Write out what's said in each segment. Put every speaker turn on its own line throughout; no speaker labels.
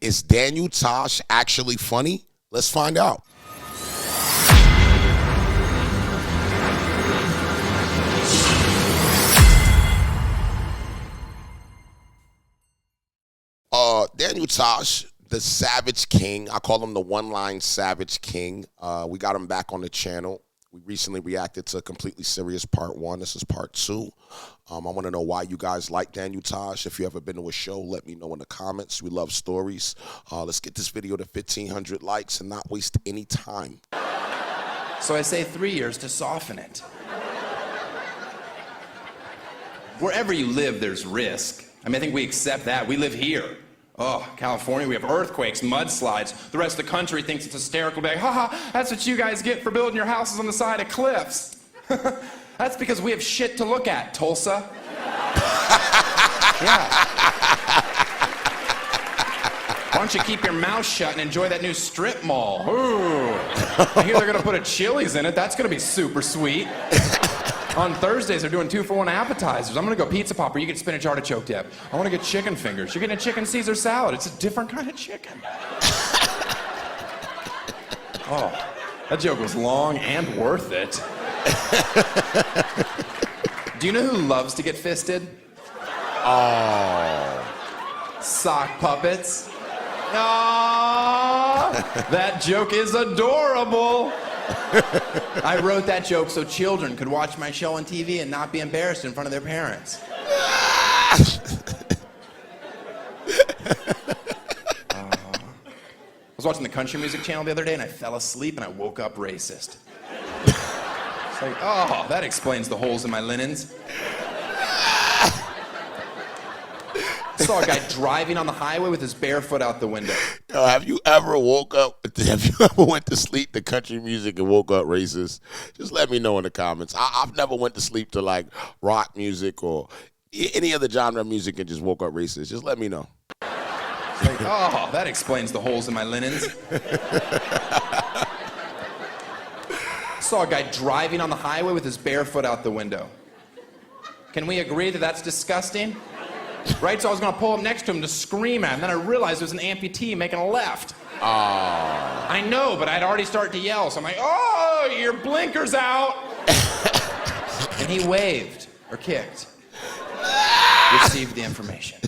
Is Daniel Tosh actually funny? Let's find out. Daniel Tosh, the Savage King. I call him the one-line Savage King. We got him back on the channel. We recently reacted to Completely Serious Part 1. This is Part 2. I want to know why you guys like Daniel Tosh. If you ever been to a show, let me know in the comments. We love stories. Let's get this video to 1,500 likes and not waste any time.
So I say 3 years to soften it. Wherever you live, there's risk. I mean, I think we accept that. We live here. Oh, California, we have earthquakes, mudslides. The rest of the country thinks it's hysterical. Be like, haha, that's what you guys get for building your houses on the side of cliffs. That's because we have shit to look at, Tulsa. Yeah. Why don't you keep your mouth shut and enjoy that new strip mall? Ooh. I hear they're gonna put a Chili's in it. That's gonna be super sweet. On Thursdays, they're doing 2-for-1 appetizers. I'm gonna go pizza popper. You get spinach artichoke dip. I wanna get chicken fingers. You're getting a chicken Caesar salad. It's a different kind of chicken. Oh, that joke was long and worth it. Do you know who loves to get fisted?
Oh.
Sock puppets. Aww, that joke is adorable. I wrote that joke so children could watch my show on TV and not be embarrassed in front of their parents. I was watching the country music channel the other day and I fell asleep and I woke up racist. It's like, oh, that explains the holes in my linens. I saw a guy driving on the highway with his bare foot out the window.
Yo, have you ever went to sleep to country music and woke up racist? Just let me know in the comments. I've never went to sleep to like rock music or any other genre of music and just woke up racist. Just let me know.
It's like, oh, that explains the holes in my linens. Saw a guy driving on the highway with his bare foot out the window. Can we agree that that's disgusting? Right, so I was gonna pull up next to him to scream at him, then I realized it was an amputee making a left.
Oh.
I know, but I'd already started to yell, so I'm like, oh, your blinker's out. And he waved, or kicked. Received the information.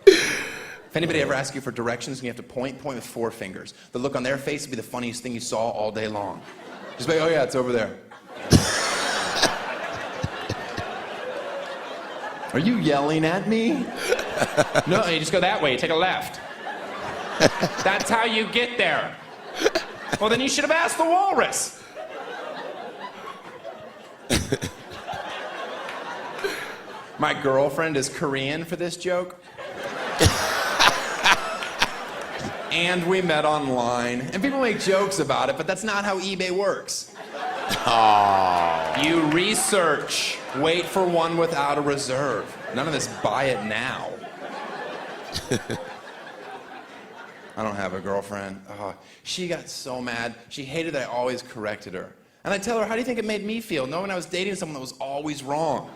If anybody ever asks you for directions and you have to point with 4 fingers, the look on their face would be the funniest thing you saw all day long. Just be like, oh yeah, it's over there. Are you yelling at me? No, you just go that way, take a left. That's how you get there. Well, then you should have asked the walrus. My girlfriend is Korean for this joke. And we met online. And people make jokes about it, but that's not how eBay works.
Oh.
You research. Wait for one without a reserve. None of this buy it now. I don't have a girlfriend. She got so mad. She hated that I always corrected her. And I tell her, how do you think it made me feel knowing I was dating someone that was always wrong?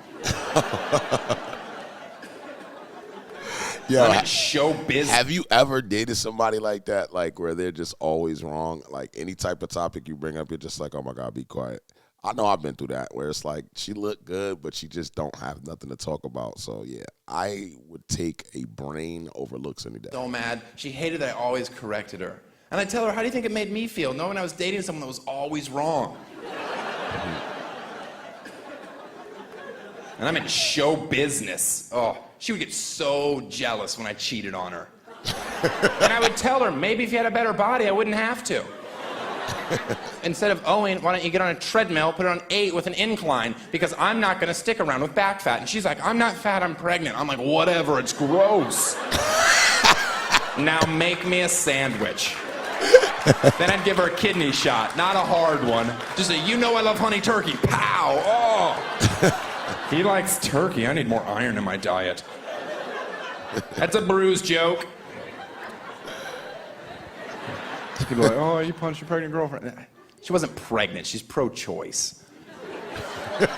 Yo,
I'm in show business.
Have you ever dated somebody like that, like where they're just always wrong? Like any type of topic you bring up, you're just like, oh my God, be quiet. I know I've been through that, where it's like she looked good, but she just don't have nothing to talk about. So yeah, I would take a brain over looks any day.
So mad. She hated that I always corrected her. And I tell her, how do you think it made me feel knowing I was dating someone that was always wrong? And I'm in show business. Oh, she would get so jealous when I cheated on her. And I would tell her, maybe if you had a better body, I wouldn't have to. Instead of owing, why don't you get on a treadmill, put it on 8 with an incline, because I'm not gonna stick around with back fat. And she's like, I'm not fat, I'm pregnant. I'm like, whatever, it's gross. Now make me a sandwich. Then I'd give her a kidney shot, not a hard one. Just a, you know I love honey turkey, pow, oh. He likes turkey, I need more iron in my diet. That's a bruise joke. People are like, oh, you punched your pregnant girlfriend. She wasn't pregnant, she's pro-choice. Does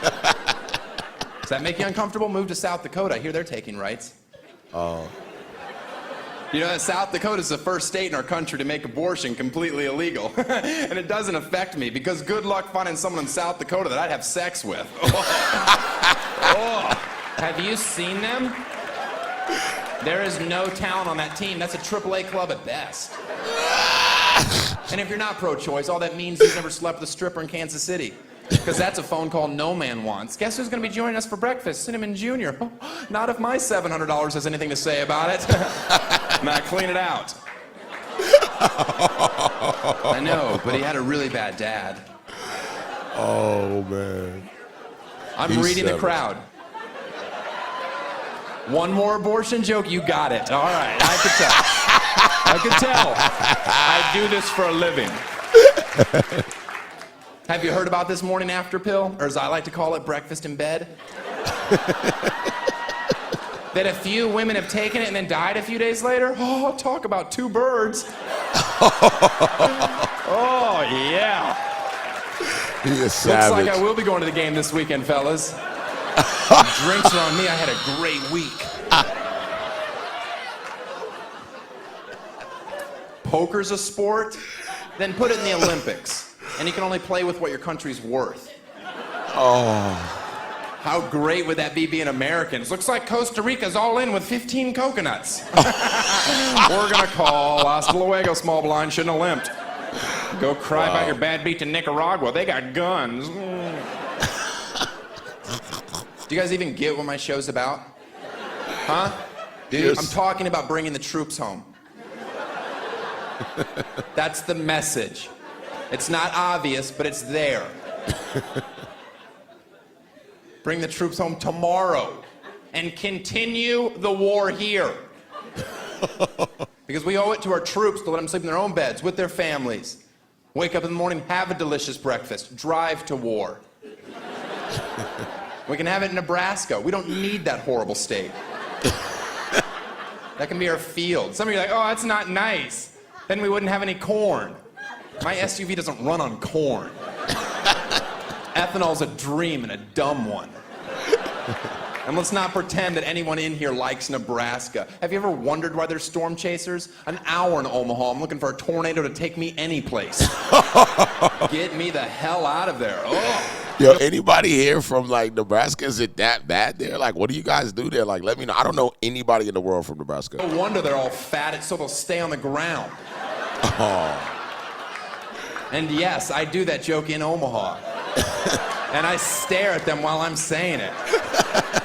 that make you uncomfortable? Move to South Dakota, I hear they're taking rights. You know, South Dakota is the first state in our country to make abortion completely illegal. And it doesn't affect me because good luck finding someone in South Dakota that I'd have sex with. Oh. Have you seen them? There is no talent on that team. That's a AAA club at best. And if you're not pro-choice, all that means you've never slept with a stripper in Kansas City. Because that's a phone call no man wants. Guess who's going to be joining us for breakfast? Cinnamon Jr. Not if my $700 has anything to say about it. Now clean it out. I know, but he had a really bad dad.
Oh, man.
I'm reading the crowd. One more abortion joke, you got it. All right, I could tell. I could tell. I do this for a living. Have you heard about this morning after pill? Or as I like to call it, breakfast in bed? That a few women have taken it and then died a few days later? Oh, talk about two birds. Oh, yeah.
He is savage.
Looks like I will be going to the game this weekend, fellas. Drinks are on me. I had a great week. Poker's a sport? Then put it in the Olympics. And you can only play with what your country's worth.
Oh.
How great would that be being Americans? Looks like Costa Rica's all in with 15 coconuts. We're gonna call hasta luego, small blind, shouldn't have limped. Go cry about your bad beat to Nicaragua. They got guns. Do you guys even get what my show's about? Huh? Dude,
Yes.
I'm talking about bringing the troops home. That's the message. It's not obvious, but it's there. Bring the troops home tomorrow and continue the war here. Because we owe it to our troops to let them sleep in their own beds with their families. Wake up in the morning, have a delicious breakfast, drive to war. We can have it in Nebraska. We don't need that horrible state. That can be our field. Some of you are like, oh, that's not nice. Then we wouldn't have any corn. My SUV doesn't run on corn. Ethanol's a dream and a dumb one. And let's not pretend that anyone in here likes Nebraska. Have you ever wondered why there's storm chasers? An hour in Omaha, I'm looking for a tornado to take me any place. Get me the hell out of there. Oh.
Yo, anybody here from, like, Nebraska? Is it that bad there? Like, what do you guys do there? Like, let me know. I don't know anybody in the world from Nebraska.
No wonder they're all fat. It's so they'll stay on the ground.
Oh.
And yes, I do that joke in Omaha. And I stare at them while I'm saying it.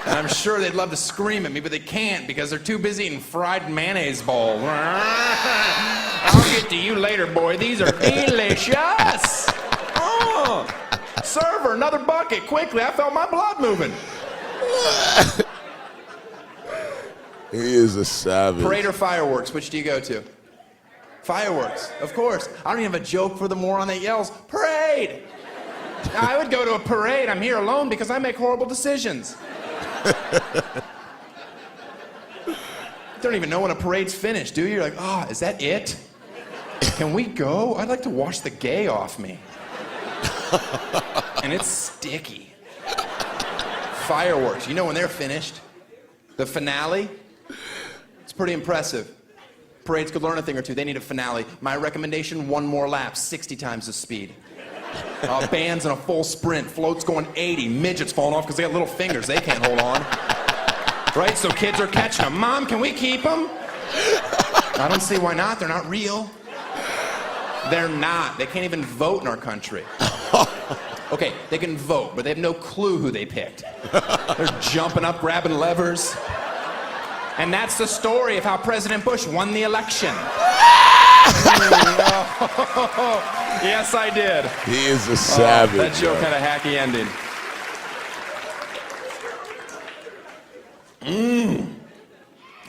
And I'm sure they'd love to scream at me, but they can't because they're too busy eating fried mayonnaise balls. I'll get to you later, boy. These are delicious. Oh. Server, another bucket, quickly. I felt my blood moving.
He is a savage.
Parade or fireworks, which do you go to? Fireworks, of course. I don't even have a joke for the moron that yells, parade! I would go to a parade. I'm here alone because I make horrible decisions. You don't even know when a parade's finished, do you? You're like, oh, is that it? Can we go? I'd like to wash the gay off me. And it's sticky. Fireworks, you know when they're finished. The finale, it's pretty impressive. Parades could learn a thing or two. They need a finale. My recommendation, one more lap, 60 times the speed. Bands in a full sprint, floats going 80, midgets falling off because they got little fingers they can't hold on. Right, so kids are catching them. Mom, can we keep them? I don't see why not. They're not real. They're not. They can't even vote in our country. Okay, they can vote, but they have no clue who they picked. They're jumping up, grabbing levers. And that's the story of how President Bush won the election. Yes, I did.
He is a savage.
That joke had a hacky ending.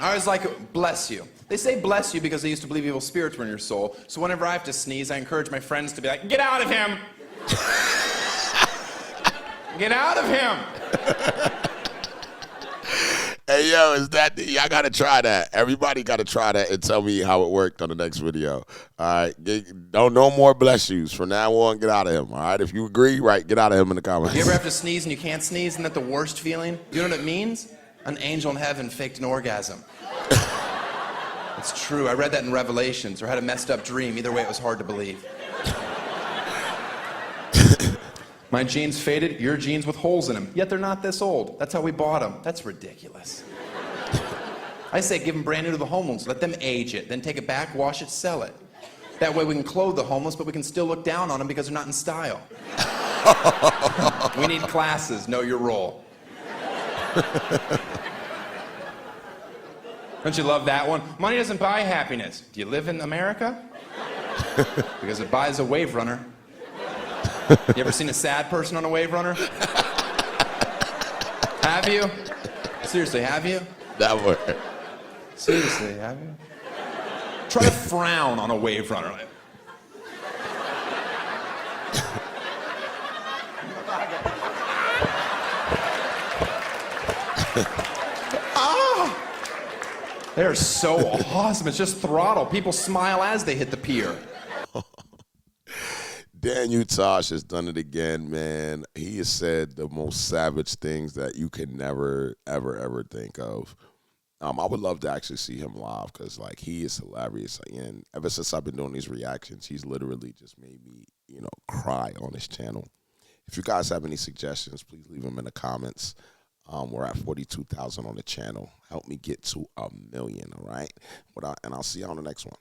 I was like, bless you. They say bless you because they used to believe evil spirits were in your soul. So whenever I have to sneeze, I encourage my friends to be like, get out of him! Get out of him!
Hey, yo, is that, y'all got to try that. Everybody got to try that and tell me how it worked on the next video. All right? No more bless yous. From now on, get out of him. All right? If you agree, right, get out of him in the comments.
You ever have to sneeze and you can't sneeze? Isn't that the worst feeling? You know what it means? An angel in heaven faked an orgasm. It's true. I read that in Revelations, or had a messed up dream. Either way, it was hard to believe. My jeans faded, your jeans with holes in them. Yet they're not this old. That's how we bought them. That's ridiculous. I say give them brand new to the homeless. Let them age it. Then take it back, wash it, sell it. That way we can clothe the homeless, but we can still look down on them because they're not in style. We need classes. Know your role. Don't you love that one? Money doesn't buy happiness. Do you live in America? Because it buys a wave runner. You ever seen a sad person on a wave runner? Have you? Seriously, have you?
That word.
Seriously, have you? Try to frown on a wave runner. They're so awesome. It's just throttle. People smile as they hit the pier.
Daniel Tosh has done it again, man. He has said the most savage things that you can never, ever, ever think of. I would love to actually see him live because, like, he is hilarious. And ever since I've been doing these reactions, he's literally just made me, cry on his channel. If you guys have any suggestions, please leave them in the comments. We're at 42,000 on the channel. Help me get to 1 million, all right? And I'll see you on the next one.